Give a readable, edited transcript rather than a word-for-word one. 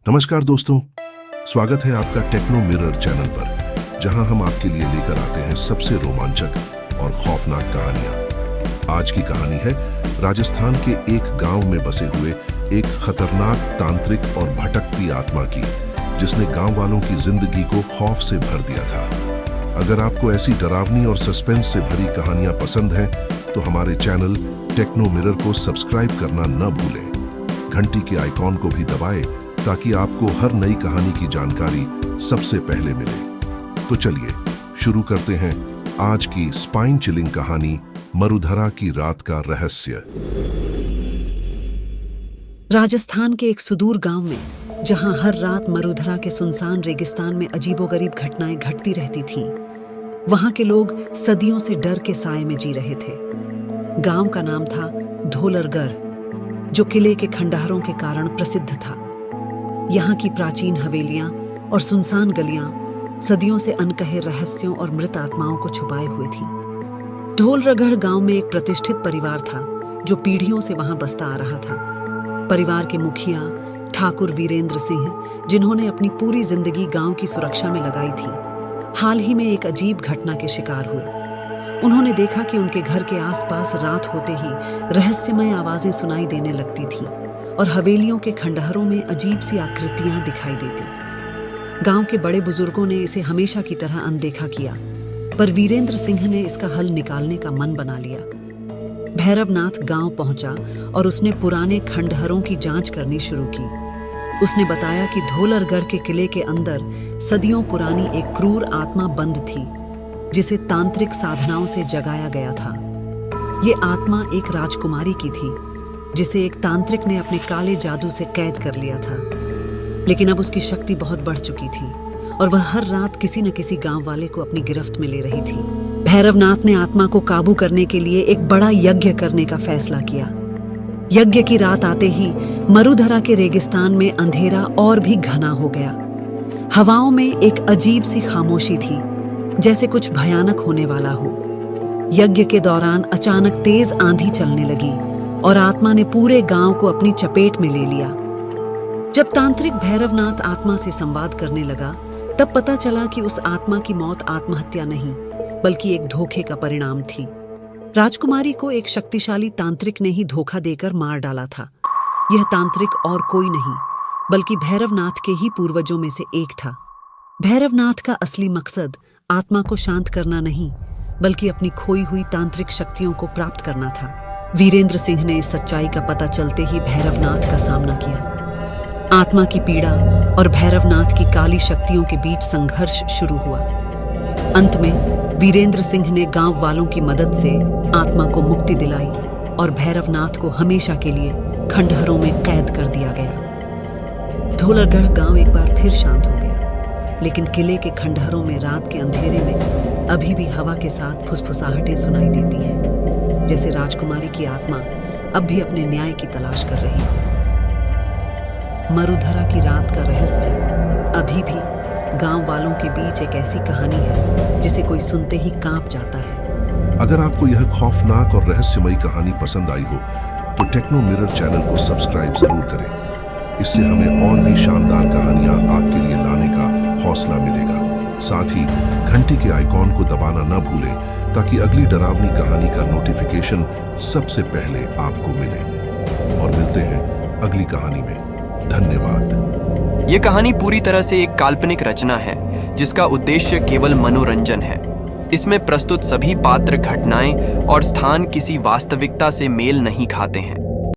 नमस्कार दोस्तों, स्वागत है आपका टेक्नो मिरर चैनल पर, जहां हम आपके लिए लेकर आते हैं सबसे रोमांचक और खौफनाक कहानियां। आज की कहानी है राजस्थान के एक गांव में बसे हुए एक खतरनाक तांत्रिक और भटकती आत्मा की, जिसने गांव वालों की जिंदगी को खौफ से भर दिया था। अगर आपको ऐसी डरावनी और सस्पेंस से भरी कहानियां पसंद हैं, तो हमारे चैनल टेक्नो मिरर को सब्सक्राइब करना न भूलें। घंटी के आइकॉन को भी दबाएं ताकि आपको हर नई कहानी की जानकारी सबसे पहले मिले। तो चलिए शुरू करते हैं आज की स्पाइन चिलिंग कहानी, मरुधरा की रात का रहस्य। राजस्थान के एक सुदूर गांव में, जहां हर रात मरुधरा के सुनसान रेगिस्तान में अजीबोगरीब घटनाएं घटती रहती थीं, वहां के लोग सदियों से डर के साए में जी रहे थे। गांव का नाम था धोलरगढ़, जो किले के खंडहरों के कारण प्रसिद्ध था। यहाँ की प्राचीन हवेलियां और सुनसान गलियां सदियों से अनकहे रहस्यों और मृत आत्माओं को छुपाए हुए थीं। धोलरगढ़ गांव में एक प्रतिष्ठित परिवार था जो पीढ़ियों से वहां बसता आ रहा था। परिवार के मुखिया ठाकुर वीरेंद्र सिंह, जिन्होंने अपनी पूरी जिंदगी गांव की सुरक्षा में लगाई थी, हाल ही में एक अजीब घटना के शिकार हुए। उन्होंने देखा कि उनके घर के आसपास रात होते ही रहस्यमय आवाजें सुनाई देने लगती थीं और हवेलियों के खंडहरों में अजीब सी आकृतियां दिखाई देती। गांव के बड़े बुजुर्गों ने इसे हमेशा की तरह अनदेखा किया, पर वीरेंद्र सिंह ने इसका हल निकालने का मन बना लिया। भैरवनाथ गांव पहुंचा और उसने पुराने खंडहरों की जांच करनी शुरू की। उसने बताया कि धोलरगढ़ के किले के अंदर सदियों पुरानी एक क्रूर आत्मा बंद थी, जिसे तांत्रिक साधनाओं से जगाया गया था। ये आत्मा एक राजकुमारी की थी, जिसे एक तांत्रिक ने अपने काले जादू से कैद कर लिया था। लेकिन अब उसकी शक्ति बहुत बढ़ चुकी थी और वह हर रात किसी न किसी गांव वाले को अपनी गिरफ्त में ले रही थी। भैरवनाथ ने आत्मा को काबू करने के लिए एक बड़ा यज्ञ करने का फैसला किया। यज्ञ की रात आते ही मरुधरा के रेगिस्तान में अंधेरा और भी घना हो गया। हवाओं में एक अजीब सी खामोशी थी, जैसे कुछ भयानक होने वाला हो। यज्ञ के दौरान अचानक तेज आंधी चलने लगी और आत्मा ने पूरे गांव को अपनी चपेट में ले लिया। जब तांत्रिक भैरवनाथ आत्मा से संवाद करने लगा, तब पता चला कि उस आत्मा की मौत आत्महत्या नहीं, बल्कि एक धोखे का परिणाम थी। राजकुमारी को एक शक्तिशाली तांत्रिक ने ही धोखा देकर मार डाला था। यह तांत्रिक और कोई नहीं, बल्कि भैरवनाथ के ही पूर्वजों में से एक था। भैरवनाथ का असली मकसद आत्मा को शांत करना नहीं, बल्कि अपनी खोई हुई तांत्रिक शक्तियों को प्राप्त करना था। वीरेंद्र सिंह ने इस सच्चाई का पता चलते ही भैरवनाथ का सामना किया। आत्मा की पीड़ा और भैरवनाथ की काली शक्तियों के बीच संघर्ष शुरू हुआ। अंत में वीरेंद्र सिंह ने गांव वालों की मदद से आत्मा को मुक्ति दिलाई और भैरवनाथ को हमेशा के लिए खंडहरों में कैद कर दिया गया। धोलरगढ़ गांव एक बार फिर शांत हो गया, लेकिन किले के खंडहरों में रात के अंधेरे में अभी भी हवा के साथ फुसफुसाहटें सुनाई देती हैं, जैसे राजकुमारी की आत्मा अब भी अपने न्याय की तलाश कर रही है। मरुधरा की रात का रहस्य अभी भी गांव वालों के बीच एक ऐसी कहानी है जिसे कोई सुनते ही कांप जाता है। अगर आपको यह खौफनाक और रहस्यमयी कहानी पसंद आई हो, तो टेक्नो मिरर चैनल को सब्सक्राइब जरूर करें। इससे हमें और भी शानदार कहानियां आपके लिए लाने का हौसला मिलेगा। साथ ही घंटी के आइकॉन को दबाना न भूलें, ताकि अगली डरावनी कहानी का नोटिफिकेशन सबसे पहले आपको मिले। और मिलते हैं अगली कहानी में। धन्यवाद। ये कहानी पूरी तरह से एक काल्पनिक रचना है, जिसका उद्देश्य केवल मनोरंजन है। इसमें प्रस्तुत सभी पात्र, घटनाएं और स्थान किसी वास्तविकता से मेल नहीं खाते हैं।